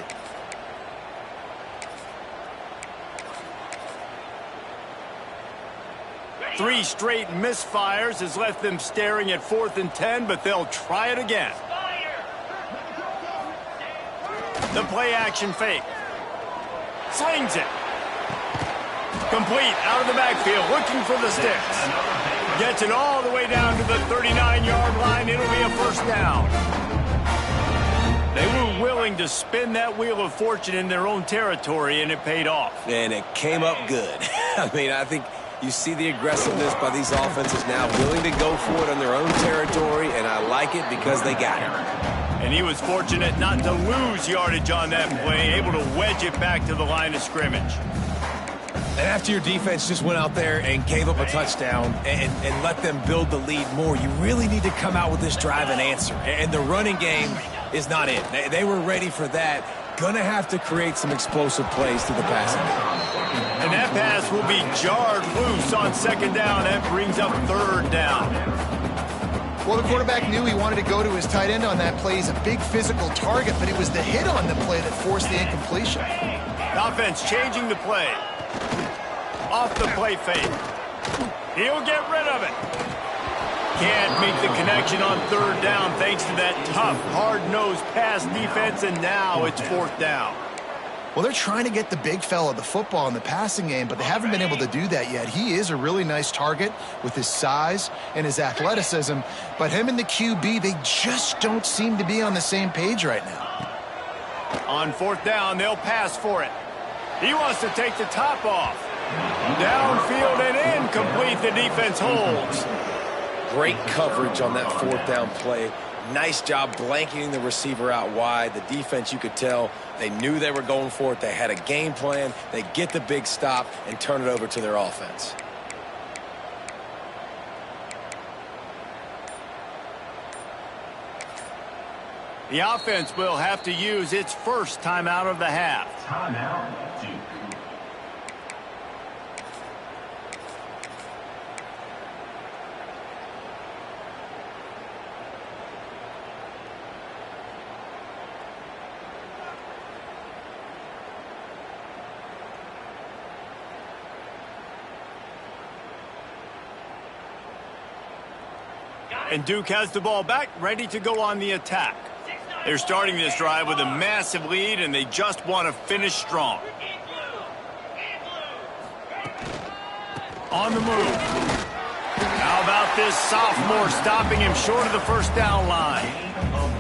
Three straight misfires has left them staring at 4th and 10, but they'll try it again. The play action fake. Slings it. Complete out of the backfield, looking for the sticks. Gets it all the way down to the 39-yard line. It'll be a first down. They were willing to spin that wheel of fortune in their own territory, and it paid off. And it came up good. I mean, I think you see the aggressiveness by these offenses now, willing to go for it on their own territory, and I like it because they got it. And he was fortunate not to lose yardage on that play, able to wedge it back to the line of scrimmage. And after your defense just went out there and gave up a touchdown and let them build the lead more, you really need to come out with this drive and answer. And the running game is not it. They were ready for that. Gonna have to create some explosive plays through the passing game. And that pass will be jarred loose on 2nd down. That brings up 3rd down. Well, the quarterback knew he wanted to go to his tight end on that play. He's a big physical target, but it was the hit on the play that forced the incompletion. Offense changing the play. Off the play fake. He'll get rid of it. Can't make the connection on 3rd down thanks to that tough, hard-nosed pass defense, and now it's 4th down. Well, they're trying to get the big fella the football in the passing game, but they haven't been able to do that yet. He is a really nice target with his size and his athleticism, but him and the QB, they just don't seem to be on the same page right now. On 4th down, they'll pass for it. He wants to take the top off. Downfield and incomplete. The defense holds. Great coverage on that 4th down play. Nice job blanketing the receiver out wide. The defense, you could tell, they knew they were going for it. They had a game plan. They get the big stop and turn it over to their offense. The offense will have to use its first timeout of the half. Timeout, Duke. And Duke has the ball back, ready to go on the attack. They're starting this drive with a massive lead, and they just want to finish strong. On the move. How about this sophomore stopping him short of the first down line?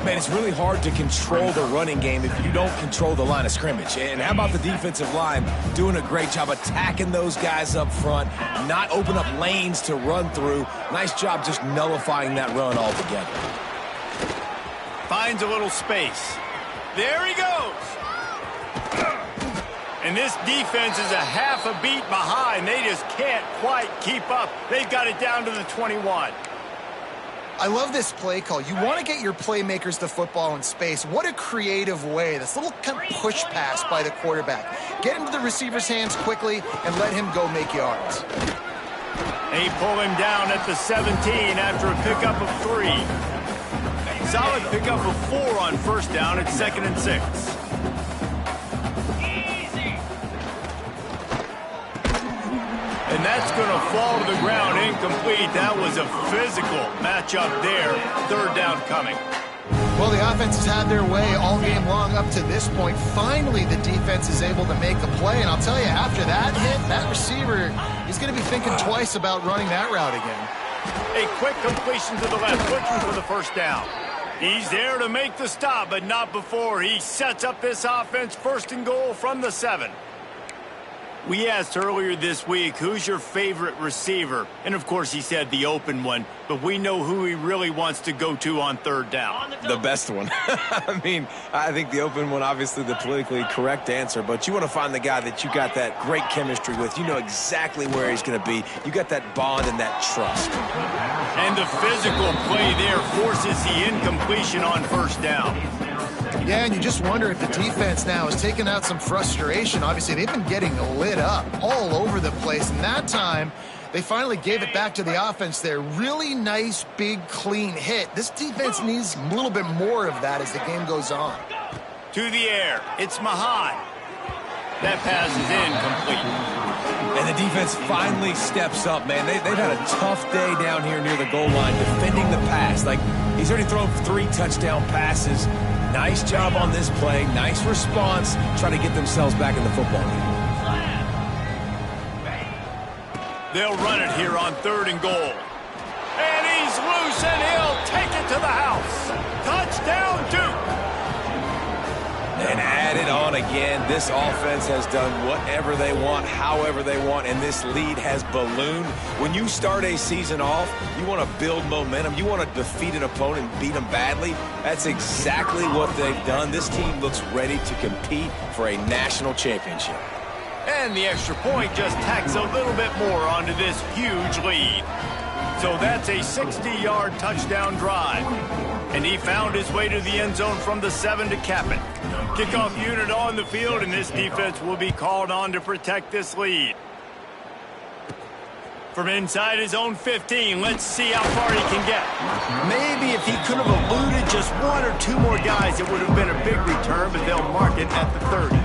Man, it's really hard to control the running game if you don't control the line of scrimmage. And how about the defensive line doing a great job attacking those guys up front, not open up lanes to run through. Nice job just nullifying that run altogether. Finds a little space. There he goes. And this defense is a half a beat behind. They just can't quite keep up. They've got it down to the 21. I love this play call. You want to get your playmakers the football in space. What a creative way. This little kind of push pass by the quarterback. Get into the receiver's hands quickly and let him go make yards. They pull him down at the 17 after a pickup of 3. Solid pickup of 4 on first down at 2nd and 6. And that's going to fall to the ground incomplete. That was a physical matchup there. 3rd down coming. Well, the offense has had their way all game long up to this point. Finally, the defense is able to make a play. And I'll tell you, after that hit, that receiver, he's going to be thinking twice about running that route again. A quick completion to the left, looking for the first down. He's there to make the stop, but not before he sets up this offense 1st and goal from the 7. We asked earlier this week, who's your favorite receiver? And, of course, he said the open one, but we know who he really wants to go to on 3rd down. The best one. I mean, I think the open one, obviously the politically correct answer, but you want to find the guy that you got that great chemistry with. You know exactly where he's going to be. You got that bond and that trust. And the physical play there forces the incompletion on 1st down. Yeah, and you just wonder if the defense now is taking out some frustration. Obviously, they've been getting lit up all over the place, and that time they finally gave it back to the offense there. Really nice, big, clean hit. This defense needs a little bit more of that as the game goes on. To the air. It's Mahan. That pass is incomplete. And the defense finally steps up, man. They've had a tough day down here near the goal line defending the pass. Like, he's already thrown 3 touchdown passes. Nice job on this play. Nice response. Trying to get themselves back in the football game. They'll run it here on 3rd and goal. And he's loose, and he'll take it to the house. Touchdown, Duke. And add it on again. This offense has done whatever they want, however they want, and this lead has ballooned. When you start a season off, you want to build momentum. You want to defeat an opponent and beat them badly. That's exactly what they've done. This team looks ready to compete for a national championship. And the extra point just tacks a little bit more onto this huge lead. So that's a 60-yard touchdown drive. And he found his way to the end zone from the 7 to cap it. Kickoff unit on the field, and this defense will be called on to protect this lead. From inside his own 15, let's see how far he can get. Maybe if he could have eluded just 1 or 2 more guys, it would have been a big return, but they'll mark it at the 30.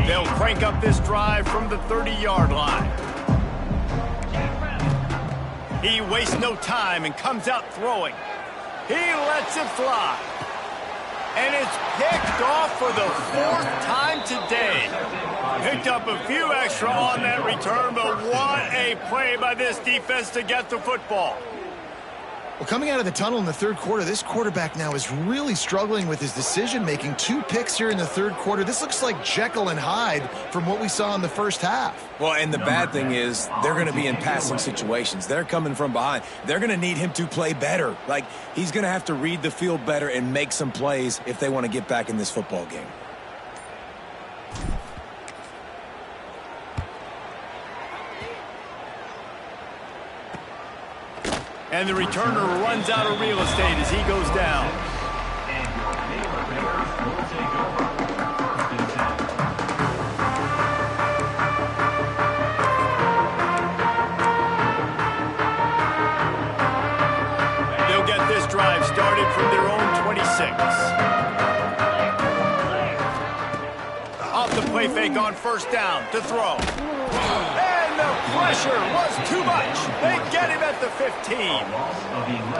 They'll crank up this drive from the 30-yard line. He wastes no time and comes out throwing. He lets it fly. And it's picked off for the 4th time today. Picked up a few extra on that return, but what a play by this defense to get the football. Well, coming out of the tunnel in the 3rd quarter, this quarterback now is really struggling with his decision-making. 2 picks here in the 3rd quarter. This looks like Jekyll and Hyde from what we saw in the first half. Well, and the bad thing is they're going to be in passing situations. They're coming from behind. They're going to need him to play better. Like, he's going to have to read the field better and make some plays if they want to get back in this football game. And the returner runs out of real estate as he goes down. And your Baylor Bears will take over. They'll get this drive started from their own 26. Off the play fake on first down to throw. And the pressure was too much. They get him at the 15.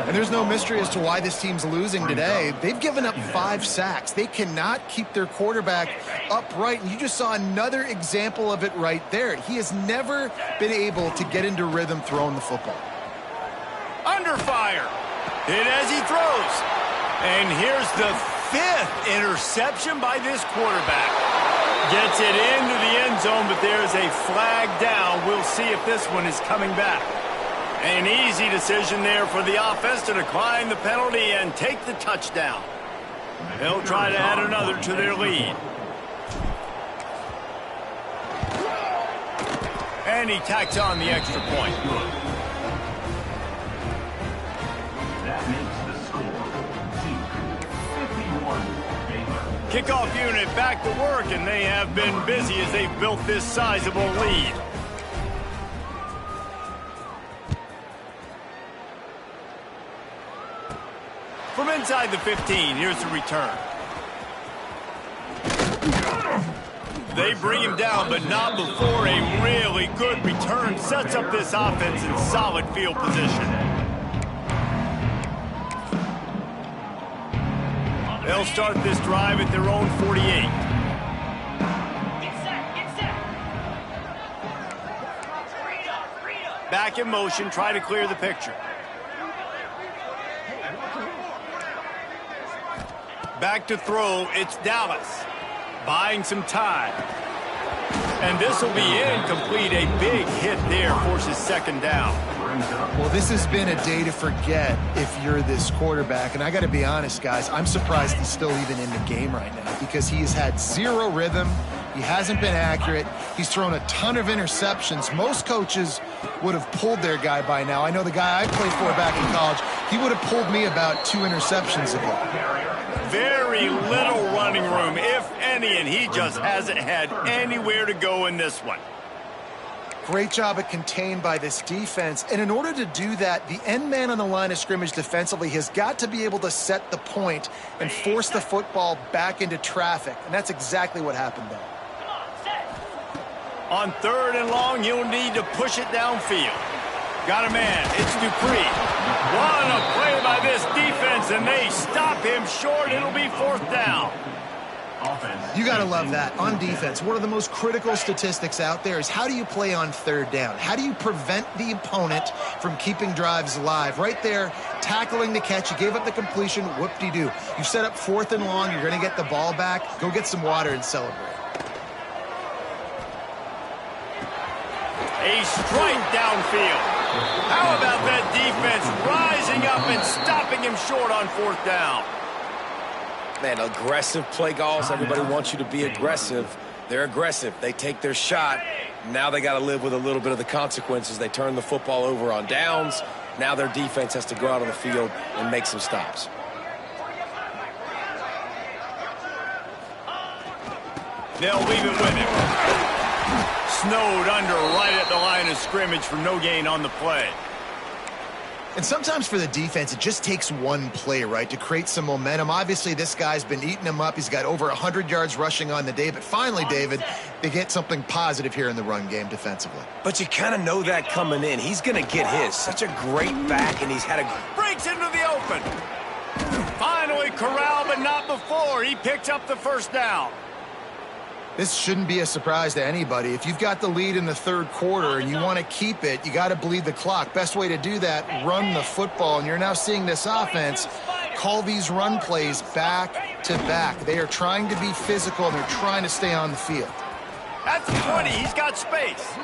And there's no mystery as to why this team's losing today. They've given up 5 sacks. They cannot keep their quarterback upright. And you just saw another example of it right there. He has never been able to get into rhythm throwing the football. Under fire. Hit as he throws. And here's the 5th interception by this quarterback. Gets it into the end zone, but there's a flag down. We'll see if this one is coming back. An easy decision there for the offense to decline the penalty and take the touchdown. They'll try to add another to their lead. And he tacks on the extra point. That makes the score 51 Baylor. Kickoff unit back to work, and they have been busy as they've built this sizable lead. From inside the 15, here's the return. They bring him down, but not before a really good return sets up this offense in solid field position. They'll start this drive at their own 48. Get set, get set. Read up. Back in motion, try to clear the picture. Back to throw, it's Dallas. Buying some time. And this will be incomplete. A big hit there forces second down. Well, this has been a day to forget if you're this quarterback. And I got to be honest, guys, I'm surprised he's still even in the game right now because he has had zero rhythm. He hasn't been accurate. He's thrown a ton of interceptions. Most coaches would have pulled their guy by now. I know the guy I played for back in college, he would have pulled me about 2 interceptions ago. Very little running room, if any, and he just hasn't had anywhere to go in this one. Great job at contained by this defense. And in order to do that, the end man on the line of scrimmage defensively has got to be able to set the point and force the football back into traffic. And that's exactly what happened there. On 3rd and long, he'll need to push it downfield. Got a man. It's Dupree. What a play by this defense, and they stop him short. It'll be 4th down. You got to love that. On defense, one of the most critical statistics out there is how do you play on 3rd down? How do you prevent the opponent from keeping drives alive? Right there, tackling the catch. You gave up the completion. Whoop-de-doo. You set up 4th and long. You're going to get the ball back. Go get some water and celebrate. A strike downfield. How about that defense rising up and stopping him short on 4th down? Man, aggressive play calls. Everybody wants you to be aggressive. They're aggressive. They take their shot. Now they got to live with a little bit of the consequences. They turn the football over on downs. Now their defense has to go out on the field and make some stops. They'll leave it with him. Snowed under right at the line of scrimmage for no gain on the play. And sometimes for the defense, it just takes one play, right, to create some momentum. Obviously, this guy's been eating them up. He's got over 100 yards rushing on the day. But finally, David, they get something positive here in the run game defensively. But you kind of know that coming in. He's going to get his. Such a great back, and he's had a... Breaks into the open. Finally corralled, but not before. He picks up the 1st down. This shouldn't be a surprise to anybody. If you've got the lead in the 3rd quarter and you want to keep it, you got to bleed the clock. Best way to do that, run the football. And you're now seeing this offense call these run plays back to back. They are trying to be physical, and they're trying to stay on the field. That's 20. He's got space.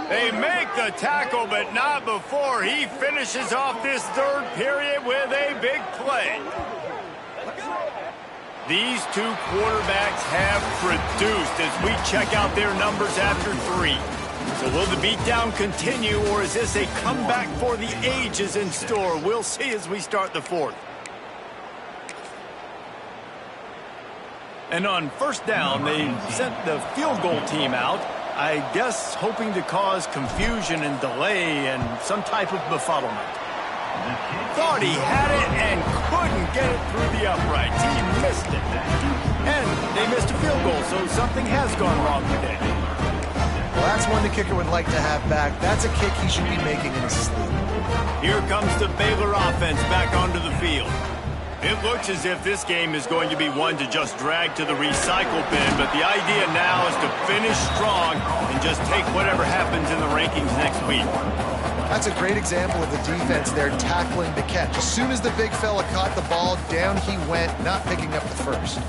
They make the tackle, but not before he finishes off this 3rd period with a big play. These 2 quarterbacks have produced as we check out their numbers after 3. So will the beatdown continue, or is this a comeback for the ages in store? We'll see as we start the fourth. And on first down, they sent the field goal team out, I guess hoping to cause confusion and delay and some type of befuddlement. Thought he had it and couldn't get it through the uprights. He missed it. And they missed a field goal, so something has gone wrong today. Well, that's one the kicker would like to have back. That's a kick he should be making in his sleep. Here comes the Baylor offense back onto the field. It looks as if this game is going to be one to just drag to the recycle bin, but the idea now is to finish strong and just take whatever happens in the rankings next week. That's a great example of the defense there tackling the catch. As soon as the big fella caught the ball, down he went, not picking up the first.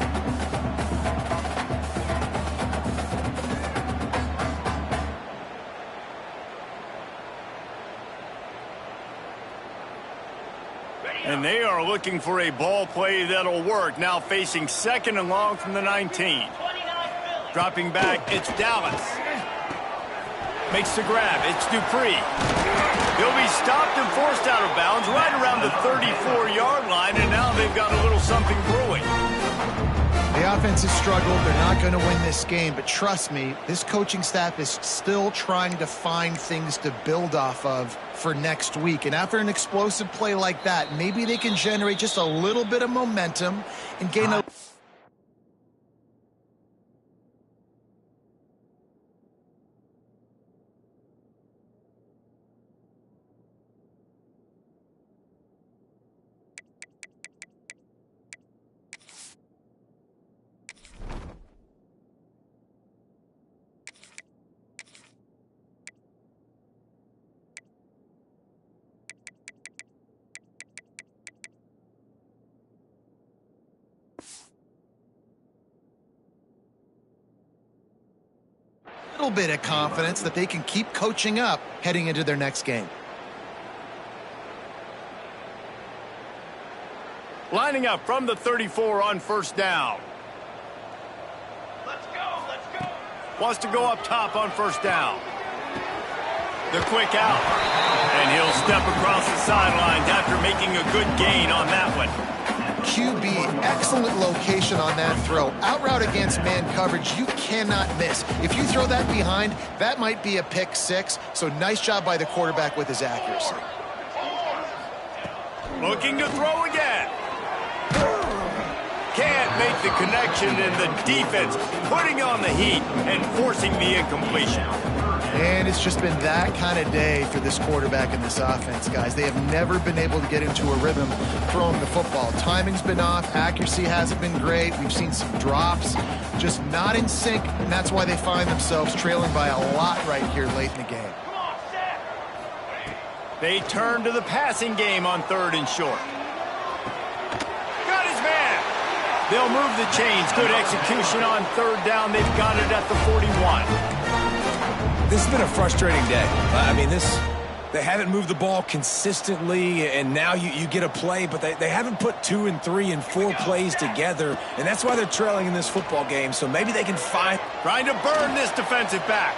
And they are looking for a ball play that'll work. Now facing second and long from the 19. Dropping back, it's Dallas. Makes the grab, it's Dupree. He'll be stopped and forced out of bounds right around the 34-yard line, and now they've got a little something brewing. The offense has struggled. They're not going to win this game, but trust me, this coaching staff is still trying to find things to build off of for next week. And after an explosive play like that, maybe they can generate just a little bit of momentum and gain a... little bit of confidence that they can keep coaching up heading into their next game. Lining up from the 34 on first down. Let's go, let's go. Wants to go up top on first down. The quick out. And he'll step across the sidelines after making a good gain on that one. QB, excellent location on that throw. Out route against man coverage, you cannot miss. If you throw that behind, that might be a pick six. So nice job by the quarterback with his accuracy. Looking to throw again. Can't make the connection, and the defense putting on the heat and forcing the incompletion. And it's just been that kind of day for this quarterback and this offense, guys. They have never been able to get into a rhythm throwing the football. Timing's been off. Accuracy hasn't been great. We've seen some drops, just not in sync, and that's why they find themselves trailing by a lot right here late in the game. They turn to the passing game on third and short. Got his man. They'll move the chains. Good execution on third down. They've got it at the 41. This has been a frustrating day. I mean, they haven't moved the ball consistently, and now you get a play, but they haven't put 2 and 3 and 4 plays together, and that's why they're trailing in this football game. So maybe they can find... Trying to burn this defensive back.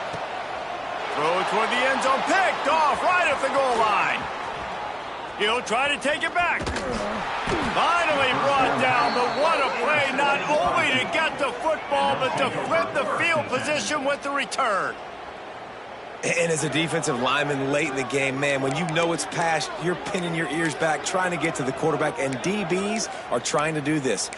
Throw it toward the end zone. Picked off right at the goal line. He'll try to take it back. Finally brought down, but what a play, not only to get the football, but to flip the field position with the return. And as a defensive lineman late in the game, man, when you know it's past, you're pinning your ears back, trying to get to the quarterback, and DBs are trying to do this.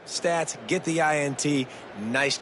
stats, get the INT. Nice.